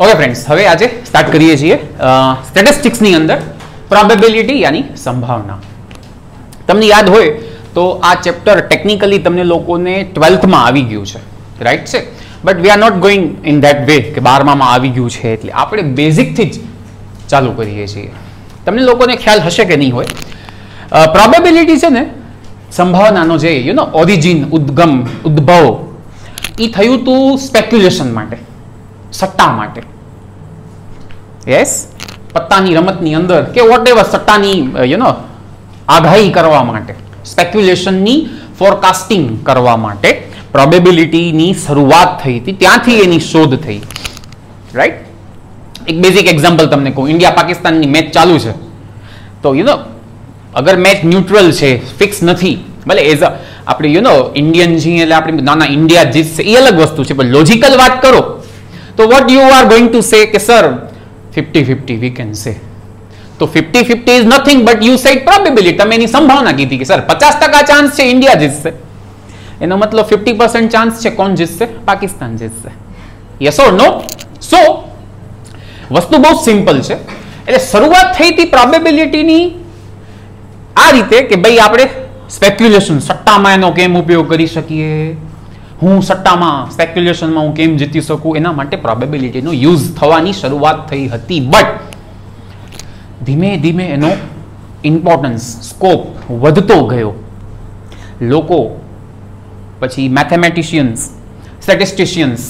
Okay friends, હવે આજે start કરીએ છીએ સ્ટેટિસ્ટિક્સ ની અંદર પ્રોબેબિલિટી યાની સંભાવના. તમને યાદ હોય તો આ ચેપ્ટર ટેકનિકલી તમને લોકોને 12th માં આવી ગયું છે, રાઈટ છે, but we are not going in that way કે 12મા માં આવી ગયું છે એટલે આપણે બેઝિક થી જ ચાલુ કરીએ છીએ. તમને લોકોને ખ્યાલ હશે કે નહીં હોય, પ્રોબેબિલિટી છે ને સંભાવનાનો જે ઓરિજિન ઉદ્ભવ એ થયું હતું સ્પેક્યુલેશન માટે, સટ્ટા માટે. યસ, પત્તાની રમતની અંદર કે વોટ એવર, સટ્ટાની આગાહી કરવા માટે, સ્પેક્યુલેશનની ફોરકાસ્ટિંગ કરવા માટે પ્રોબેબિલિટીની શરૂઆત થઈ હતી, ત્યાંથી એની શોધ થઈ. રાઈટ, એક બેઝિક એક્ઝામ્પલ તમને કહું. ઇન્ડિયા પાકિસ્તાનની મેચ ચાલુ છે તો અગર મેચ ન્યુટ્રલ છે, ફિક્સ નથી, ભલે એઝ આપણે ઇન્ડિયન છીએ એટલે આપણે નાના ઇન્ડિયા જીતશે એ અલગ વસ્તુ છે, પણ લોજિકલ વાત કરો તો what you are going to say કે સર 50-50 વી કેન સે. તો 50-50 is nothing but you sad probability. તમે એની સંભાવના કીધી કે સર 50% ચાન્સ છે ઇન્ડિયા જીતશે, એનો મતલબ 50% ચાન્સ છે કોણ જીતશે? પાકિસ્તાન જીતશે. Yes or no? સો વસ્તુ બહુ સિમ્પલ છે. એટલે શરૂઆત થઈ હતી પ્રોબેબિલિટીની આ રીતે કે ભાઈ આપણે સ્પેક્યુલેશન, સટ્ટામાં એનો કેમ ઉપયોગ કરી શકીએ, હું સટ્ટામાં સ્પેક્યુલેશનમાં હું કેમ જીતી શકું, એના માટે પ્રોબેબિલિટીનો યુઝ થવાની શરૂઆત થઈ હતી. બટ ધીમે ધીમે એનો ઇમ્પોર્ટન્સ, સ્કોપ વધતો ગયો. લોકો પછી મેથેમેટિશિયન્સ, સ્ટેટિસ્ટિશિયન્સ,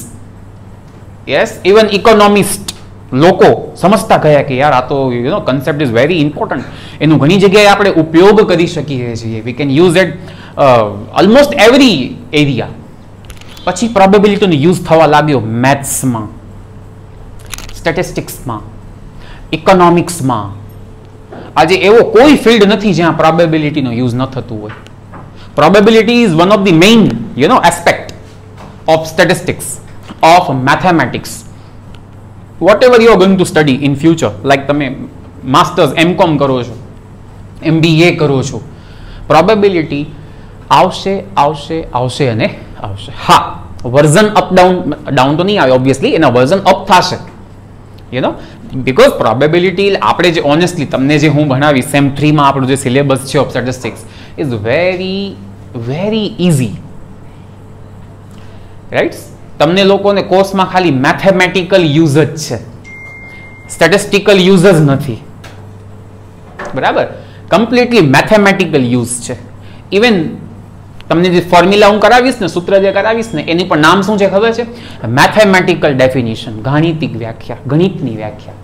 યસ, ઇવન ઇકોનોમિસ્ટ, લોકો સમજતા ગયા કે યાર આ તો કન્સેપ્ટ ઇઝ વેરી ઇમ્પોર્ટન્ટ, એનું ઘણી જગ્યાએ આપણે ઉપયોગ કરી શકીએ છીએ, we can use it almost every area. પછી પ્રોબેબિલિટીનો યુઝ થવા લાગ્યો મેથ્સમાં, સ્ટેટિસ્ટિક્સમાં, ઇકોનોમિક્સમાં. આજે એવો કોઈ ફિલ્ડ નથી જ્યાં પ્રોબેબિલિટીનો યુઝ ન થતું હોય. Probability is one of the main aspect of statistics, of mathematics. whatever you are going to study in future, like તમે માસ્ટર્સ M.Com કરો છો, MBA કરો છો, પ્રોબેબિલિટી આવશે આવશે આવશે અને આવશે. હા, વર્ઝન અપ ડાઉન તો નહીં આવે ઓબ્વિયસલી, એના વર્ઝન અપ થશે બીકોઝ પ્રોબેબિલિટી આપણે જે ઓનેસ્ટલી તમને જે હું ભણાવીશ સેમ 3માં આપણું જે સિલેબસ છે of statistics is very very easy. Right, તમને લોકોને કોર્સમાં ખાલી મેથેમેટિકલ યુઝ જ છે, સ્ટેટિસ્ટિકલ યુઝ જ નથી. બરાબર, કમ્પ્લીટલી મેથેમેટિકલ યુઝ છે. ઇવન તમને જે ફોર્મ્યુલા હું કરાવીશ ને, સૂત્ર જે કરાવીશ ને, એની પણ નામ શું છે ખબર છે? મેથેમેટિકલ ડેફિનેશન, ગાણિતિક વ્યાખ્યા, ગણિતની વ્યાખ્યા.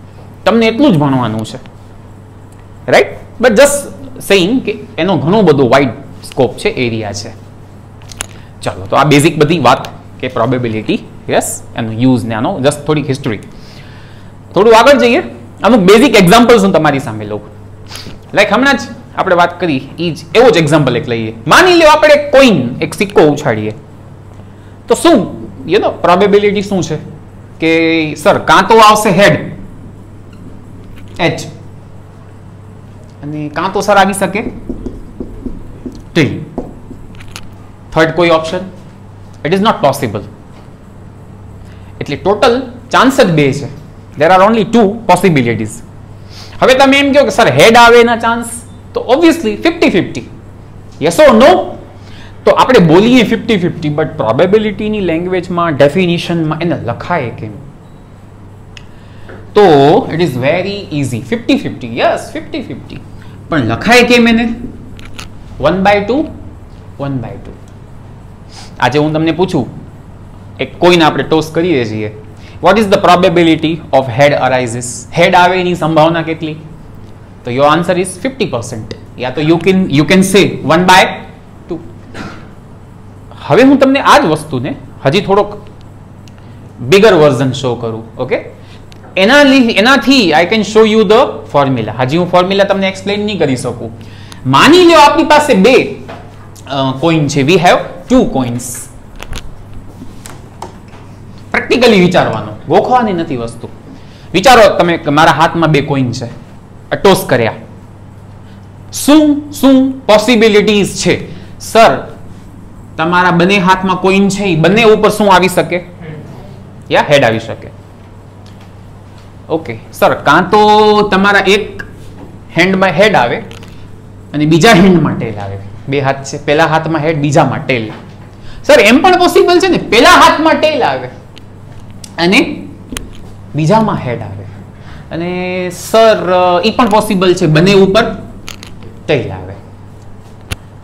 તમને એટલું જ ભણવાનું છે. રાઈટ, બટ જસ્ટ સેઇંગ કે એનો ઘણો બધો વાઇડ સ્કોપ છે, એરિયા છે. ચાલો, તો આ બેઝિક બધી વાત કે પ્રોબેબિલિટી, યસ, એનો યુઝ ને આનો જસ્ટ થોડીક હિસ્ટ્રી. થોડું આગળ જઈએ, અમુક બેઝિક એક્ઝામ્પલ્સ હું તમારી સામે લઉં. લાઈક હમણાં જ આપણે વાત કરી એ જ એવો જ એક્ઝામ્પલ એક લઈએ. માની લો આપણે કોઈન, એક સિક્કો ઉછાળીએ તો શું પ્રોબેબિલિટી શું છે કે સર કાં તો આવશે હેડ H અને કાં તો સર આવી શકે ટેલ. થર્ડ કોઈ option? It is not possible. એટલે ટોટલ ચાન્સ જ બે છે. There are only 2 possibilities. હવે તમે એમ કહો કે સર હેડ આવે એના ચાન્સ તો ઓબ્વિયસલી 50-50, યસ ઓર નો? તો આપણે બોલીએ 50-50, બટ પ્રોબેબિલિટીની લેંગ્વેજમાં, ડેફિનિશનમાં એને લખાય કેમ? તો it is very easy. 50-50, yes 50-50, પણ લખાય કેમ એને? 1/2, 1/2. આજે હું તમને પૂછું, એક કોઈન આપણે ટોસ કરીએ છીએ, what is the probability of head arises? Head આવે એની સંભાવના કેટલી? તો યોર આન્સર ઇઝ 50%, યા તો યુ કેન સે 1/2. હવે હું તમને આ જ વસ્તુને હજી થોડોક બિગર વર્ઝન શો કરું. ઓકે, એનાથી I can show you the formula. હજી હું ફોર્મ્યુલા તમને એક્સપ્લેન નહીં કરી શકું. માની લો આપણી પાસે બે કોઈન છે, વી હેવ 2 કોઇન્સ. પ્રેક્ટિકલી વિચારવાનું, ગોખવાની નથી વસ્તુ. વિચારો તમે મારા હાથમાં 2 કોઈન છે, ટોસ કર્યા, શું શું પોસિબિલિટીઝ છે? સર તમારા બંને હાથમાં કોઈન છે, બંને ઉપર શું આવી શકે? યા હેડ આવી શકે. ઓકે સર, કાં તો તમારા એક હેન્ડમાં હેડ આવે અને બીજા હેન્ડમાં ટેલ આવે. બે હાથ છે, પેલા હાથમાં હેડ, બીજામાં ટેલ. સર એમ પણ પોસિબલ છે ને, પેલા હાથમાં ટેલ આવે અને બીજામાં હેડ આવે. અને સર એ પણ પોસિબલ છે, બંને ઉપર ટેલ આવે.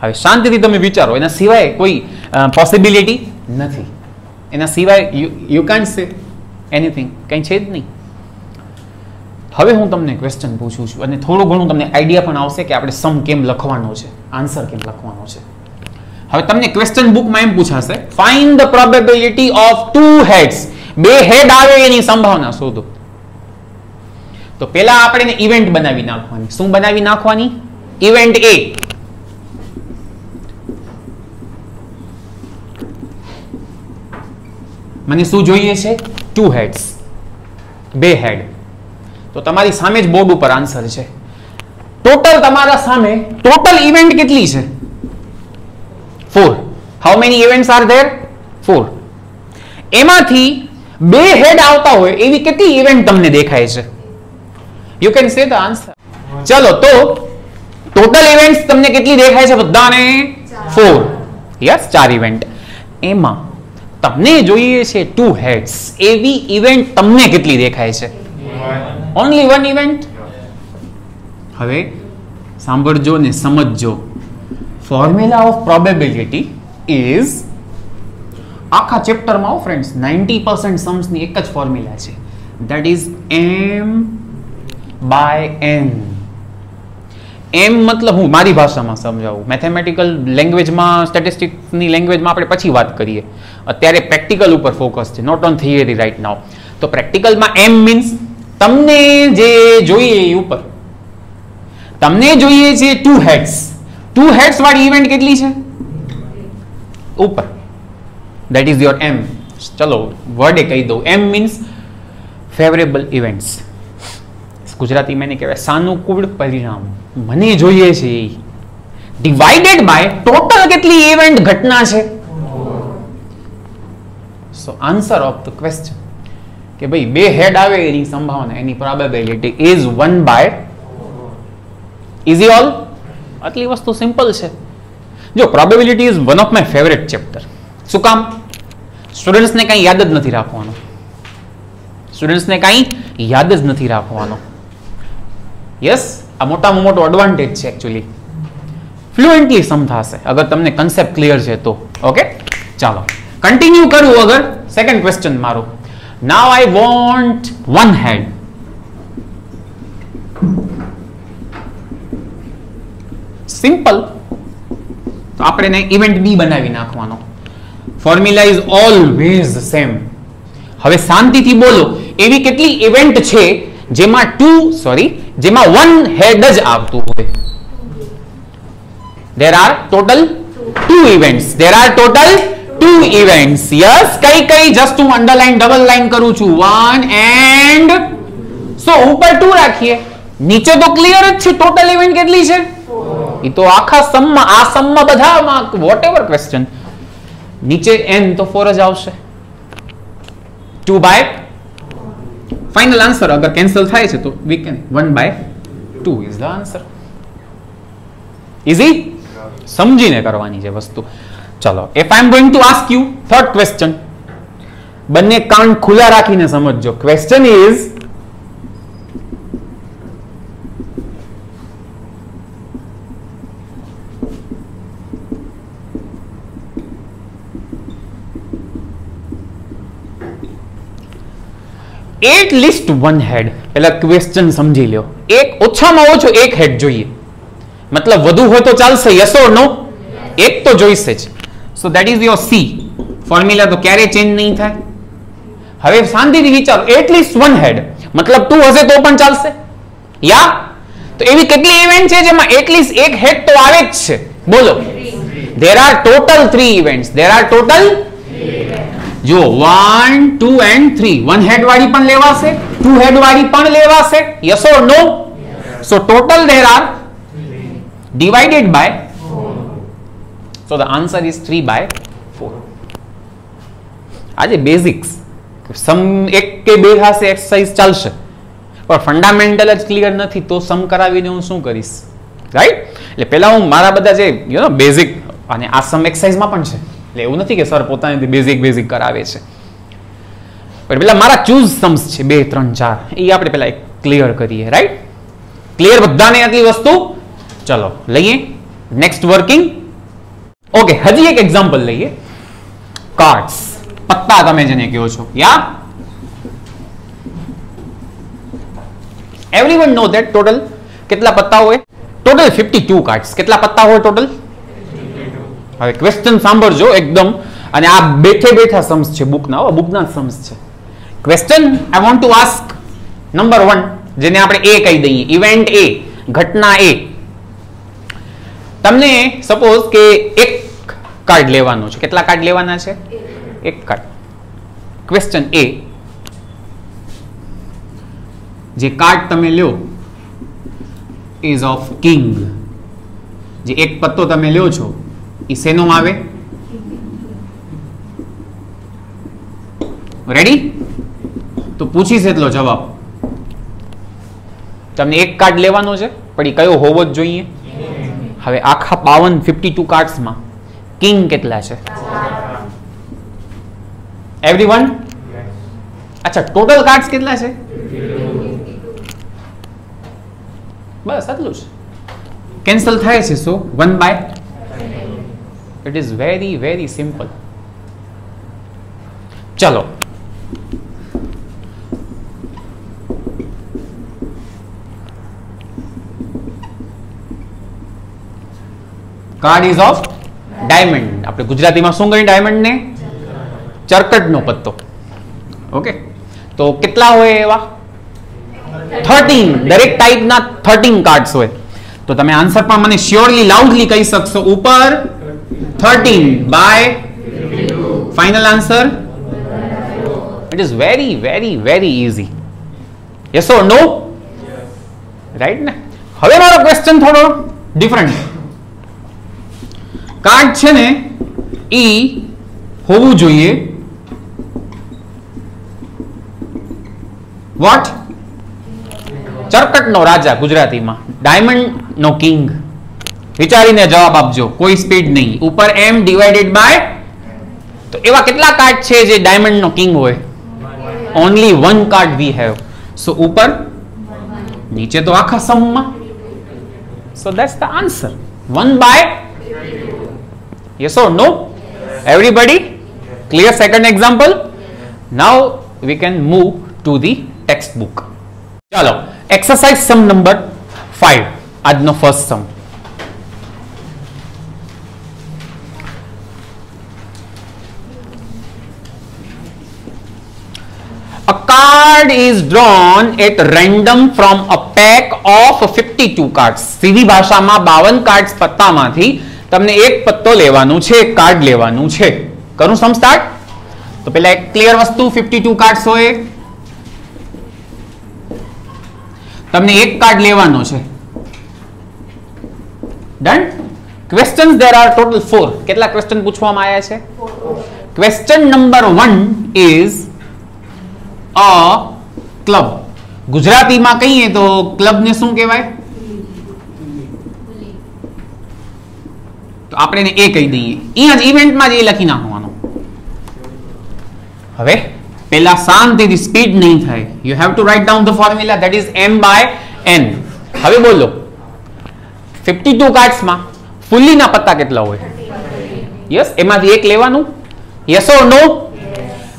હવે શાંતિથી તમે વિચારો, એના સિવાય કોઈ પોસિબિલિટી નથી. એના સિવાય યુ કાન્ટ સે એનીથિંગ, કંઈ છે જ નહીં. હવે હું તમને ક્વેશ્ચન પૂછું છું અને થોડું ઘણું તમને આઈડિયા પણ આવશે કે આપણે સમ કેમ લખવાનો છે, આન્સર કેમ લખવાનો છે. હવે તમને ક્વેશ્ચન બુકમાં એમ પૂછાશે, find the probability of two heads. બે હેડ આવે એની સંભાવના શોધો. તો પહેલા આપણે ઇવેન્ટ બનાવી નાખવાની. શું બનાવી નાખવાની? ઇવેન્ટ એ. મને શું જોઈએ છે? ટુ હેડ્સ, બે હેડ. તો તમારી સામે જ બોર્ડ ઉપર આન્સર છે. ટોટલ તમારા સામે ટોટલ ઇવેન્ટ કેટલી છે? 4. How many events are there? 4. એમાંથી બે હેડ આવતા હોય એવી કેટલી ઇવેન્ટ તમને દેખાય છે? You can say the answer. ચલો, તો ટોટલ ઇવેન્ટ્સ તમને કેટલી દેખાય છે બધાને? 4. Yes, 4 event. એમાં તમને જોઈએ છે 2 હેડ્સ, એવી ઇવેન્ટ તમને કેટલી દેખાય છે? Only 1 event. હવે સાંભળજો ને સમજજો. ફોર્મ્યુલા ઓફ પ્રોબેબિલિટી ઇઝ, આખા ચેપ્ટરમાં ફ્રેન્ડ્સ 90% સમ્સની એક જ ફોર્મ્યુલા છે, ધેટ ઇઝ m/n. m મતલબ, હું મારી ભાષામાં સમજાવું, મેથેમેટિકલ લેંગ્વેજમાં, સ્ટેટિસ્ટિક્સની લેંગ્વેજમાં આપણે પછી વાત કરીએ. અત્યારે પ્રેક્ટિકલ ઉપર ફોકસ છે, not on theory right now. તો પ્રેક્ટિકલમાં m મીન્સ તમને જે જોઈએ એ ઉપર. તમને જોઈએ છે 2 હેડ્સ. 2 હેડ્સ વાળી ઇવેન્ટ કેટલી છે? ઉપર. That is your m. ચલો વર્ડે કહી દઉં. m means favourable events. ગુજરાતીમાં એને કહેવાય સાનુકૂળ પરિણામ. મને જોઈએ છે એ ડિવાઇડેડ બાય ટોટલ કેટલી ઇવેન્ટ ઘટના છે. સો આન્સર ઓફ ધ ક્વેશ્ચન કે ભાઈ બે હેડ આવે એની સંભાવના, એની પ્રોબેબિલિટી ઇઝ 1/4. Easy all. આટલી વસ્તુ સિમ્પલ છે. જો probability is one of my favourite chapter. શું કામ? સ્ટુડન્ટ્સને કંઈ યાદ જ નથી રાખવાનું. સ્ટુડન્ટ્સને કંઈ યાદ જ નથી રાખવાનો. યસ, આ મોટામાં મોટો એડવાન્ટેજ છે એકચ્યુઅલી. ફ્લુએન્ટલી સમજાશે અગર તમને કન્સેપ્ટ ક્લિયર છે તો. ઓકે, ચાલો કન્ટિન્યુ કરું. અગર સેકન્ડ ક્વેશ્ચન મારો. Now I want 1 head. Simple. તો આપણે ઇવેન્ટ બી બનાવી નાખવાનો. Formula is always same. હવે શાંતિથી બોલો, એવી કેટલી ઇવેન્ટ છે જેમાં 1 હેડ જ આવતું હોય? There are total 2 events. There are total 2 events. Yes, કઈ જસ્ટ હું અંડરલાઈન ડબલ લાઈન કરું છું. 1 and so ઉપર 2 રાખીએ, નીચે તો ક્લિયર જ છે ટોટલ ઇવેન્ટ કેટલી છે. એ તો આખા સમમાં, આ સમમાં બધામાં વોટએવર ક્વેશ્ચન, નીચે n તો 4 જ આવશે. 2/, ફાઇનલ આન્સર અગર કેન્સલ થાય છે તો we can 1/2 is the answer. Easy. સમજીને કરવાની છે વસ્તુ. ચલો, if I am going to ask you third question, બંને કાન ખુલ્લા રાખીને સમજજો. ક્વેશ્ચન ઇઝ, એટ લીસ્ટ 1 હેડ. પેલા ક્વેશ્ચન સમજી લ્યો. એક ઓછામાં ઓછો એક હેડ જોઈએ. મતલબ વધુ હોય તો ચાલશે, યસ ઓર નો? એક તો જોઈશે જ. So that is your C. Formula તો ક્યારે ચેન્જ નહીં થાય. હવે શાંતિથી વિચારો, એટ લીસ્ટ 1 હેડ મતલબ 2 હશે તો પણ ચાલશે. યા તો એવી કેટલી ઇવેન્ટ છે જેમાં એટ લીસ્ટ એક હેડ તો આવે જ છે? બોલો. There are total 3 events. There are total 3. જો 1, 2 and 3. 1 હેડ વાળી પણ લેવાશે, 2 હેડ વાળી પણ લેવાશે, yes or no? So total there are divided by 4. So the answer is 3/4. આજે બેઝિક્સ સમ એક કે બે હાસે એક્સરસાઇઝ ચાલશે. પણ ફંડામેન્ટલ જ ક્લિયર નથી તો સમ કરાવીને હું શું કરીશ, રાઈટ? એટલે પહેલા હું મારા બધા જે બેઝિક, અને આ સમ એક્સરસાઇઝમાં પણ છે, એટલે એવું નથી કે સર પોતાની બેઝિક કરાવે છે, પણ પેલા મારા ચૂઝ સમ્સ છે 2 3 4 એ આપણે પેલા ક્લિયર કરીએ, રાઈટ? ક્લિયર બધાને આટલી વસ્તુ? ચલો લઈએ નેક્સ્ટ વર્કિંગ. ઓકે, હજી એક એક્ઝામ્પલ લઈએ. કાર્ડ્સ, પત્તા તમે જેને કહો છો, યા એવરીવન નો ધેટ ટોટલ કેટલા પત્તા હોય? Total 52 cards. કેટલા પત્તા હોય ટોટલ? હવે ક્વેશ્ચન સાંભળજો એકદમ, અને આ બેઠા સમ્સ છે બુકના સમ્સ છે. Question I want to ask number 1, જેને આપણે એ કહી દઈએ, ઇવેન્ટ એ, ઘટના એ. તમને સપોઝ કે એક કાર્ડ લેવાનું છે. કેટલા કાર્ડ લેવાના છે? એક કાર્ડ. ક્વેશ્ચન એ, જે કાર્ડ તમે લ્યો ઇઝ ઓફ કિંગ. જે એક પત્તો તમે લ્યો છો એ શેનો આવે? રેડી? તો પૂછીશ એટલો જવાબ. તમને એક કાર્ડ લેવાનો છે, પણ એ કયો હોવો જ જોઈએ? હવે આખા 52 કાર્ડ્સમાં કિંગ કેટલા છે? એવરીવન? અચ્છા, ટોટલ કાર્ડ્સ કેટલા છે? બસ આટલું જ. કેન્સલ થાય છે. So 1 by, it is very very simple. ચલો કાર્ડ ઇઝ ઓફ ડાયમંડ. આપણે ગુજરાતીમાં શું કહીએ ડાયમંડ ને? ચરકટનો પત્તો. ઓકે, તો કેટલા હોય એવા? 13. દરેક ટાઈપના 13 કાર્ડ્સ હોય. તો તમે આન્સર પણ મને શ્યોરલી લાઉડલી કહી શકશો ઉપર 13 by final answer. It is very very very easy. Yes or no? Right ને? હવે મારો ક્વેશ્ચન થોડો ડિફરન્ટ. કાર્ડ છે ને ઈ હોવું જોઈએ વોટ? ચરકટનો રાજા ગુજરાતીમાં, ડાયમંડ નો કિંગ. વિચારીને જવાબ આપજો, કોઈ સ્પીડ નહીં. ઉપર m ડિવાઇડેડ બાય. તો એવા કેટલા કાર્ડ છે જે ડાયમંડ નો કિંગ હોય? Only 1 card we have. So ઉપર, નીચે તો આખા સમમાં. So that's the answer, 1 by. Yes or no? Everybody? Clear second example? Now we can move to the textbook. ચલો, exercise sum number 5. આજનો first sum. A card is drawn at random from a pack of 52 cards. સીધી ભાષામાં 52 cards પત્તામાંથી તમને એક પત્તો લેવાનું છે, એક card લેવાનું છે. કરું સમ સ્ટાર્ટ? તો પહેલા એક ક્લિયર વસ્તુ, 52 કાર્ડ્સ હોય, તમને એક કાર્ડ લેવાનો છે. Done? Questions there are total 4. કેટલા ક્વેશ્ચન પૂછવામાં આવ્યા છે? 4. Question number 1 is a club. ગુજરાતીમાં કહીએ તો ક્લબ ને શું કહેવાય? તો આપણે એ કહી દઈએ. અહીંયા જ ઇવેન્ટમાં જ એ લખી નાખવાનું. હવે પહેલા શાંતિથી, સ્પીડ નહીં થાય. You have to write down the formula, that is m by n. હવે બોલો 52 કાર્ડ્સમાં ફુલ્લીના પત્તા કેટલા હોય? યસ, એમાંથી એક લેવાનું. યસ ઓર નો?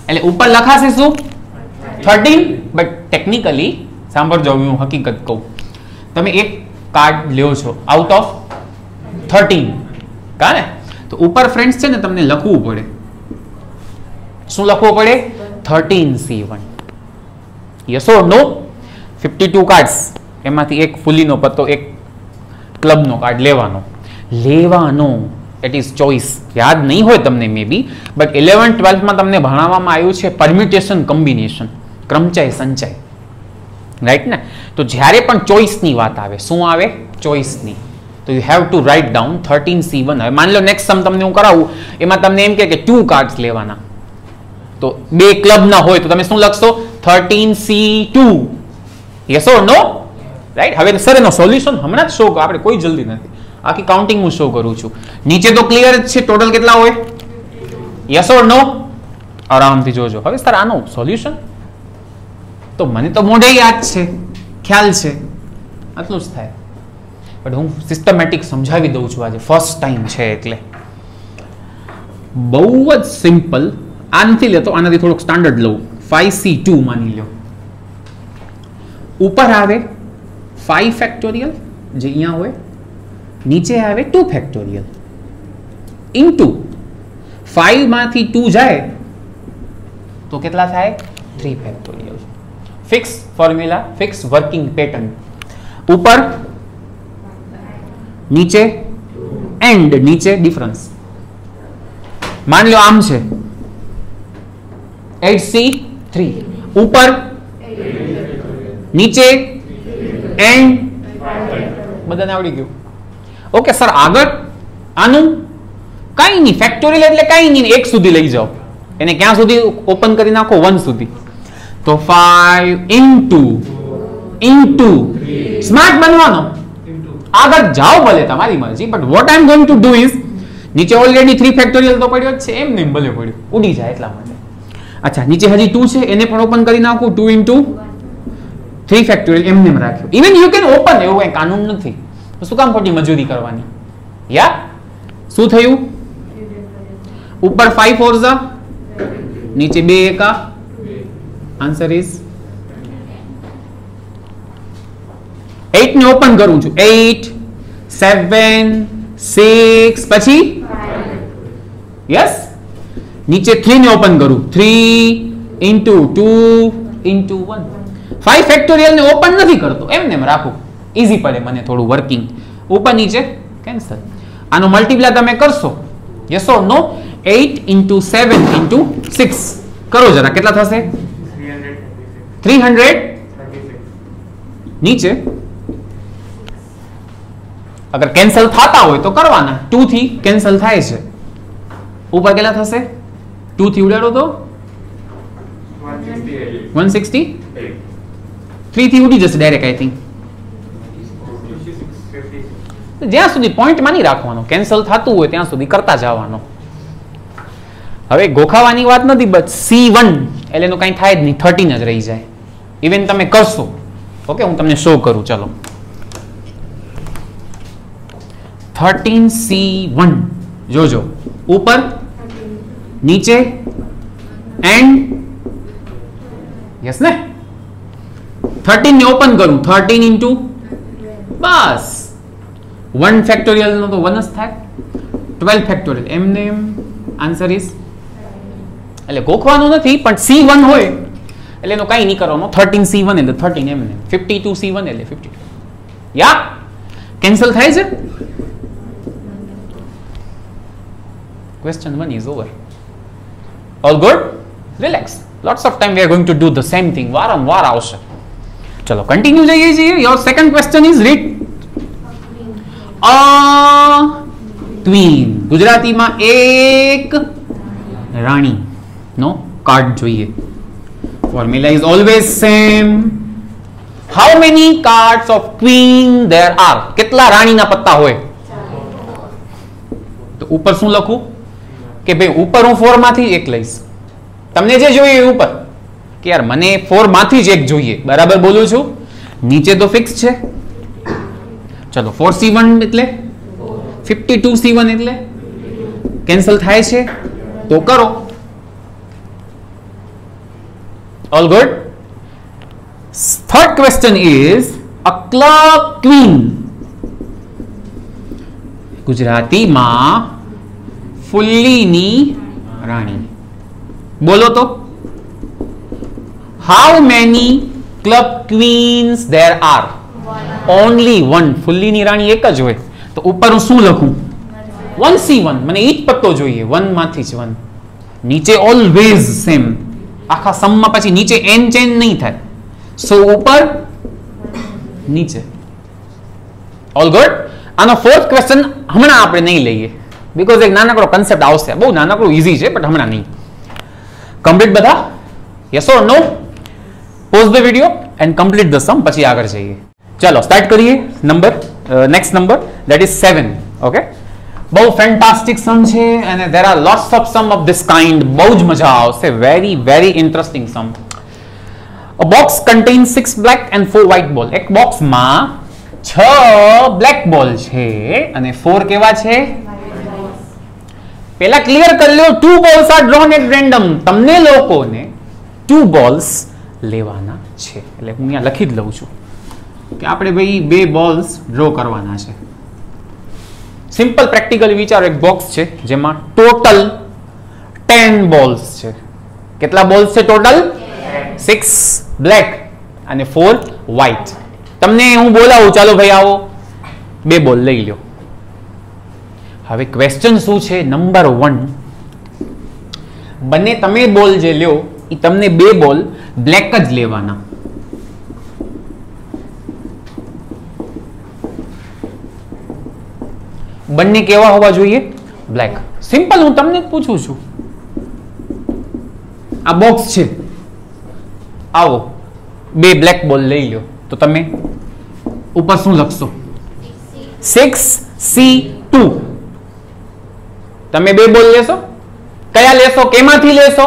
એટલે ઉપર લખાશે શું? 13. બટ ટેકનિકલી સાંભળજો, હું હકીકત કહું. તમે એક કાર્ડ લ્યો છો આઉટ ઓફ 13, કાને? તો ઉપર ફ્રેન્ડ્સ છે ને તમને લખવું પડે. શું લખવું પડે? 13C1. Yes or no? 52 cards, એમાંથી એક ફુલ્લીનો પત્તો, એક ક્લબનો કાર્ડ લેવાનો. It is choice. યાદ નહીં હોય તમને મે બી, બટ 11th 12th માં તમને ભણાવવામાં આવ્યું છે પરમ્યુટેશન કોમ્બિનેશન, ક્રમચાઈ સંચાઈ, રાઈટ ને? તો જ્યારે પણ ચોઇસની વાત આવે, શું આવે? ચોઇસની. તો you have to write down 13C1. હવે માની લો નેક્સ્ટ સમ તમને હું કરાવું, એમાં તમને એમ કે 2 કાર્ડ્સ લેવાના, તો 2 ક્લબ ના હોય તો તમે શું લખશો? 13C2. Yes or no? Right. હવે સર એનો સોલ્યુશન હમણાં જ શો કરો, આપણે કોઈ જલ્દી નથી, આખી કાઉન્ટિંગ હું શો કરું છું. નીચે તો ક્લિયર જ છે, ટોટલ કેટલા હોય? યસ ઓર નો? આરામથી જોજો. હવે સર આનો સોલ્યુશન તો મને તો મોઢે યાદ છે, ખ્યાલ છે, આટલું જ થાય. બટ હું સિસ્ટમેટિક સમજાવી દઉં છું આજે, ફર્સ્ટ ટાઈમ છે એટલે. બહુ જ સિમ્પલ. આ નથી લેતો, આનાથી થોડુંક સ્ટાન્ડર્ડ લઉં. 5c2 માની લો. ઉપર આવે 5 ફેક્ટોરિયલ જે અહીંયા હોય, નીચે આવે 2 ફેક્ટોરિયલ ઇન્ટુ 5 માંથી 2 જાય તો કેટલા થાય? 3 factorial. Fix formula, fix working pattern. ઉપર નીચે એન્ડ નીચે ડિફરન્સ. માન લો આમ છે 8c3, ઉપર નીચે એન્ડ, બધાને આવડી ગયું? ઓકે સર, આગળ આનું કઈ નહીં, ફેક્ટોરિયલ એટલે કઈ નહીં, 1 સુધી લઈ જાઓ. એને ક્યાં સુધી ઓપન કરી નાખો? 1 સુધી. તો 5 ઇન્ટુ સ્માર્ટ બનવાનો, આગળ જાઓ ભલે તમારી મરજી, but what I am going to do is, નીચે ઓલરેડી 3 ફેક્ટોરિયલ તો પડ્યો જ છે, એમ નહીં ભલે પડ્યું, ઉડી જાય એટલા માટે. અચ્છા, નીચે હજી 2 છે, એને પણ ઓપન કરી નાખું. 2 ઇન્ટુ 3 ફેક્ટોરિયલ એમને એમ રાખ્યું. ઇવન યુ કેન ઓપન, એવું કઈ કાનૂન નથી. તો શું કામ ખોટી મજૂરી કરવાની? યા શું થયું? ઉપર 5 4 નીચે 2 એકા. આન્સર ઇઝ 8 ને ઓપન કરું છું. 8 7 6 પછી યસ, નીચે 3 ને ઓપન કરું. 3 ઇન્ટુ 2 ઇન્ટુ 1. 5 ફેક્ટોરિયલ ને ઓપન નથી કરતો, એમને એમ રાખું, ઈઝી પડે મને થોડું વર્કિંગ. ઉપર નીચે કેન્સલ. આનો મલ્ટીપ્લાય તમે કરશો, yes or no? 8 into 7 into 6 કરો જરા, કેટલા થશે? 336. નીચે અગર કેન્સલ થતા હોય તો કરવાના, 2 થી કેન્સલ થાય છે. ઉપર કેટલા થશે? 2 થી ઉડાડો તો 168. 3 થી ઉડી જશે ડાયરેક્ટ, આઈ થિંક. જ્યાં સુધી પોઈન્ટ માં નહીં રાખવાનો, કેન્સલ થતું હોય ત્યાં સુધી કરતા જવાનો. હવે ગોખાવાની વાત નથી, બટ C1 એટલે એનું કઈ થાય જ નહીં, 13 જ રહી જાય. ઇવન તમે કરશો, ઓકે, હું તમને શો કરું. ચલો, 13C1 જોજો, ઉપર નીચે એન્ડ, યસ ને? 13 ને ઓપન કરું. 13 ઇન્ટુ, બસ 1 ફેક્ટોરિયલ નો તો 1 જ થાય. 12 ફેક્ટોરિયલ એમને એમ. આન્સર ઇઝ, એટલે ગોખવાનું નથી, પણ C1 હોય એટલે એનો કઈ નહીં કરવાનો. 13C1 એટલે 13 એમને. 52C1 એટલે 52. યા કેન્સલ થાય છે. Question 1 is over. All good? Relax. Lots of time we are going to do the same thing. વારંવાર આવશે. ચલો કન્ટિન્યુ જઈએ છીએ. Your second question is read. A twin. ગુજરાતીમાં એક રાણી નો કાર્ડ જોઈએ. Formula is always same. How many cards of queen there are? કેટલા રાણીના પત્તા હોય? તો ઉપર શું લખું કે ભાઈ ઉપર હું 4 માંથી એક લઈશ. તમને જે જોઈએ ઉપર કે યાર મને 4 માંથી જ એક જોઈએ, બરાબર બોલું છું? નીચે તો ફિક્સ છે. ચલો 4C1 એટલે 52C1 એટલે કેન્સલ થાય છે તો કરો. All good? Third question is a club queen. ગુજરાતીમાં ફુલ્લીની રાણી. બોલો તો. How many club queens there are? Only one. ફુલ્લીની રાણી એક જ હોય તો ઉપર હું શું લખું? 1C1. મને ઈ જ પત્તો જોઈએ, 1 માંથી જ 1. નીચે ઓલવેઝ સેમ. આખા સમમાં પછી નીચે n ચેન્જ નહીં થાય. સો ઉપર નીચે. All good. આનો ફોર્થ ક્વેશ્ચન હમણાં આપણે નહીં લઈએ બીકોઝ એક નાનકડો કન્સેપ્ટ આવશે. બહુ નાનકડો ઈઝી છે બટ હમણાં નહીં. કમ્પ્લીટ બધા? Yes or no? Pause the video. And complete the sum, પછી આગળ જઈએ. ચાલો સ્ટાર્ટ કરીએ. Next number that is 7. Okay, બહુ ફેન્ટાસ્ટિક સમ છે અને there are lots of sum of this kind. બહુ જ મજા આવશે. Very very interesting sum. A box contains 6 black and 4 white ball. એક બોક્સમાં 6 બ્લેક બોલ છે અને 4 કેવા છે? પેલા ક્લિયર કરી લો. 2 balls are drawn at random. તમને લોકોને 2 balls લેવાના છે. એટલે હું અહીંયા લખી જ લઉં છું કે આપણે ભાઈ 2 balls ડ્રો કરવાના છે. સિમ્પલ પ્રેક્ટિકલી વિચારો. એક બોક્સ છે જેમાં ટોટલ 10 balls છે. કેટલા બોલ્સ છે ટોટલ? 6 બ્લેક અને 4 વ્હાઇટ. તમને હું બોલાવું, ચાલો ભાઈ આવો, 2 બોલ લઈ લો. હવે ક્વેશ્ચન શું છે? નંબર 1, બંને તમે બોલ જે લ્યો એ તમને 2 બોલ બ્લેક જ લેવાના. બંને કેવા હોવા જોઈએ? બ્લેક. સિમ્પલ, હું તમને પૂછું છું. આ બોક્સ છે, આવો 2 બ્લેક બોલ લઈ લો તો તમે ઉપર શું લખશો? 6C2. તમે 2 બોલ લેશો. કયા લેશો? કેમાંથી લેશો?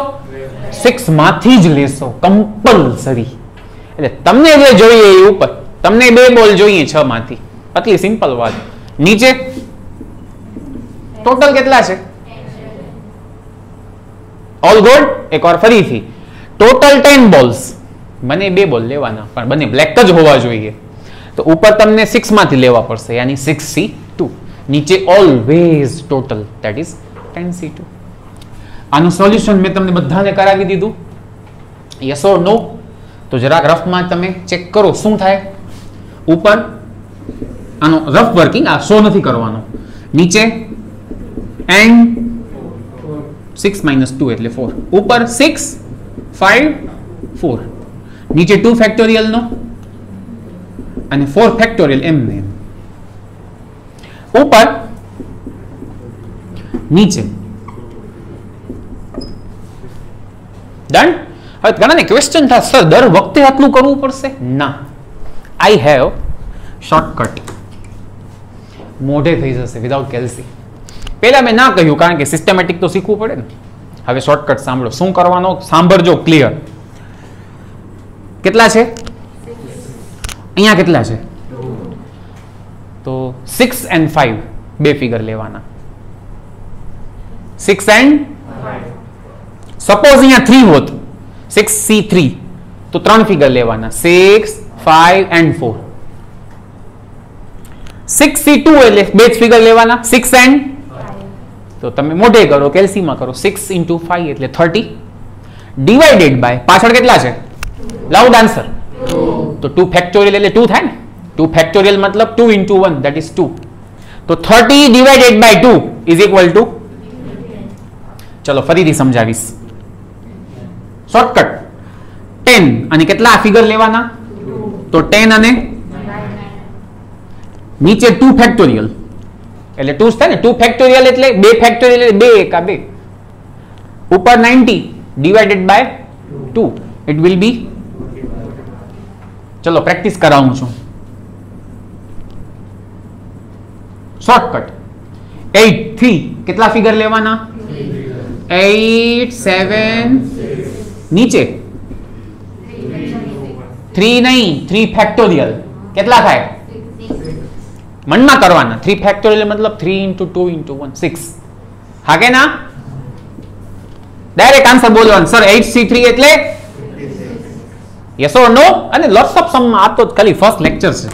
6 માંથી જ લેશો કમ્પલસરી. એટલે તમને જે જોઈએ એ ઉપર. તમને 2 બોલ જોઈએ 6 માંથી. આટલી સિમ્પલ વાત. નીચે ટોટલ કેટલા છે? All good. એકવાર ફરીથી ટોટલ 10 બોલ્સ. મને 2 બોલ લેવાના પણ બંને બ્લેક જ હોવા જોઈએ. તો ઉપર તમને 6 માંથી લેવા પડશે, યાની 6C2. નીચે always total that is 10C2. આનું સોલ્યુશન મેં તમને બધાને કરાવી દીધું. યસ ઓર નો? તો જરાક રફમાં તમે ચેક કરો શું થાય. ઉપર આનો રફ વર્કિંગ, આ શો નથી કરવાનો. નીચે એન્ડ 6 - 2 એટલે 4. ઉપર 6 5 4. નીચે 2 ફેક્ટોરિયલ નો અને 4 ફેક્ટોરિયલ એમને એમ. ઉપર નીચે. ડન. હવે ઘણાને ક્વેશ્ચન થાય, સર દર વખતે આટલું કરવું પડશે? ના, આઈ હેવ શોર્ટકટ. મોઢે થઈ જશે વિધાઉટ કેલ્સી. પહેલા મેં ના કહ્યું કારણ કે સિસ્ટમેટિક તો શીખવું પડે ને. હવે શોર્ટકટ સાંભળો. શું કરવાનો સાંભળજો ક્લિયર. કેટલા છે? અહીંયા કેટલા છે? તો 6 and 5 2 ફિગર લેવાના. 6 and 5. સપોઝ અહીંયા 3 હોત, 6C3, તો 3 ફિગર લેવાના. 6 5 and 4. 6C2 એટલે 2 ફિગર લેવાના. 6 and 5. તો તમે મોઢે કરો, કેલ્સીમાં કરો. 6 × 5 એટલે 30 ડિવાઇડેડ બાય પાછળ કેટલા છે? Loud answer. તો 2 ફેક્ટોરિયલ એટલે 2 થાય ને. 2 ફેક્ટોરિયલ મતલબ 2 × 1 that is 2. તો 30 divided by 2 is equal to. ચલો ફરીથી સમજાવીશ. શોર્ટકટ 10 અને કેટલા ફિગર લેવાના? તો 10 અને નીચે 2 ફેક્ટોરિયલ એટલે 2 થાય ને. 2 ફેક્ટોરિયલ એટલે 2 ફેક્ટોરિયલ એટલે 2 એકા 2. ઉપર 90 divided by 2 it will be. ચલો પ્રેક્ટિસ કરાવું છું. શોર્ટકટ 8 થી કેટલા ફિગર લેવાના? 8 7. નીચે 3 નહીં, 3 ફેક્ટોરિયલ કેટલા થાય? મનમાં કરવાના. 3 ફેક્ટોરિયલ મતલબ 3 × 2 × 1 6. હા કે ના? ડાયરેક્ટ આન્સર બોલવાનો. સર 8C3 એટલે યસ ઓર નો? અને લોટ્સ ઓફ સમ. આ તો ખાલી ફર્સ્ટ લેક્ચર છે,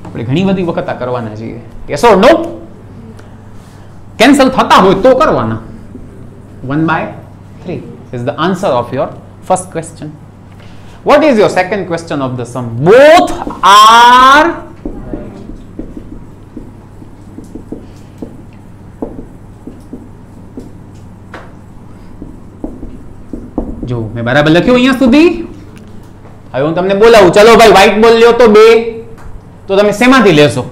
આપણે ઘણી બધી વખત આ કરવાના છીએ. Yes or no? કેન્સલ થતા હોય તો કરવાના. 1/3 is the answer of your first question. What is your second question of the sum? Both are જો મેં બરાબર લખ્યું અહીંયા સુધી. હવે હું તમને બોલાવું, ચલો ભાઈ વ્હાઈટ બોલ લ્યો તો 2. તો તમે શેમાંથી લેશો?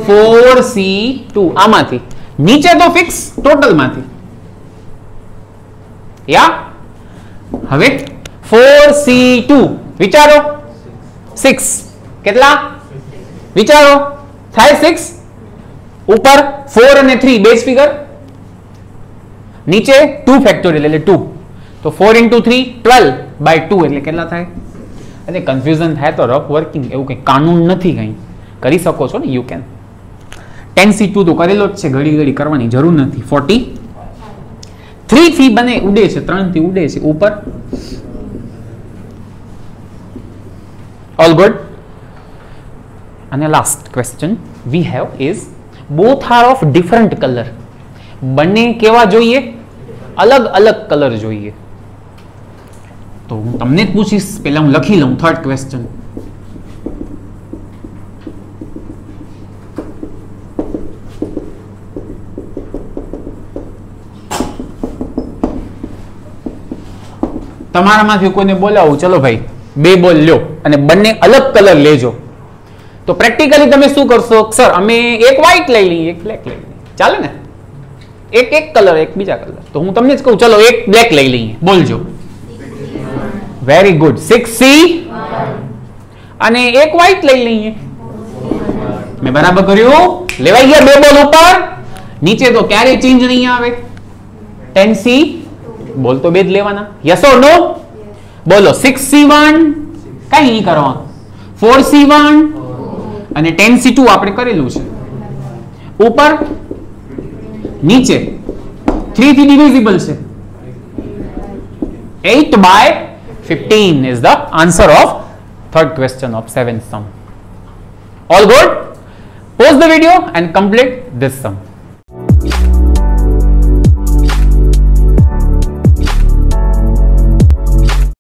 4C2 આમાંથી. નીચે તો ફિક્સ ટોટલ માંથી. યા હવે 4C2 વિચારો 6 કેટલા વિચારો થાય 6 ઉપર 4 અને 3 બેઝ ફિગર નીચે 2 ફેક્ટોરિયલ એટલે 2 તો 4 into 3 12/2 એટલે કેટલા થાય અને કન્ફ્યુઝન થાય તો રફ વર્કિંગ એવું કંઈ કાનૂન નથી કંઈ કરી શકો છો ને યુ કેન 10c2 તો કરેલો જ છે ઘડી ઘડી કરવાની જરૂર નથી 40 3 થી બને ઉડે છે 3 થી ઉડે છે ઉપર all good અને last question we have is both are of different color બંને કેવા જોઈએ અલગ અલગ કલર જોઈએ તો હું તમને જ પૂછીશ પહેલા હું લખી લઉં થર્ડ ક્વેશ્ચન તમારામાંથી કોઈને બોલાવું ચલો ભાઈ બે બોલ લ્યો અને બંને અલગ કલર લેજો તો પ્રેક્ટિકલી તમે શું કરશો સર અમે એક વ્હાઈટ લઈ લઈએ એક બ્લેક લઈ લઈએ ચાલે ને એક એક કલર એક બીજા કલર તો હું તમને જ કહું ચલો એક બ્લેક લઈ લઈએ બોલજો વેરી ગુડ 6C અને એક વ્હાઈટ લઈ લઈએ મેં બરાબર કર્યું લેવાઈ ગયા બે બોલ ઉપર નીચે તો ક્યારે ચેન્જ નહીં આવે 10C બોલ તો બે જ લેવાના યસ ઓર નો બોલો 6C1 કઈ નહીં કરવાનું 4C1 અને 10C2 આપણે કરેલું છે ઉપર નીચે 3 થી ડિવિઝિબલ છે 8/15 is the answer of third question of 7th sum. All good? Pause the video and complete this sum.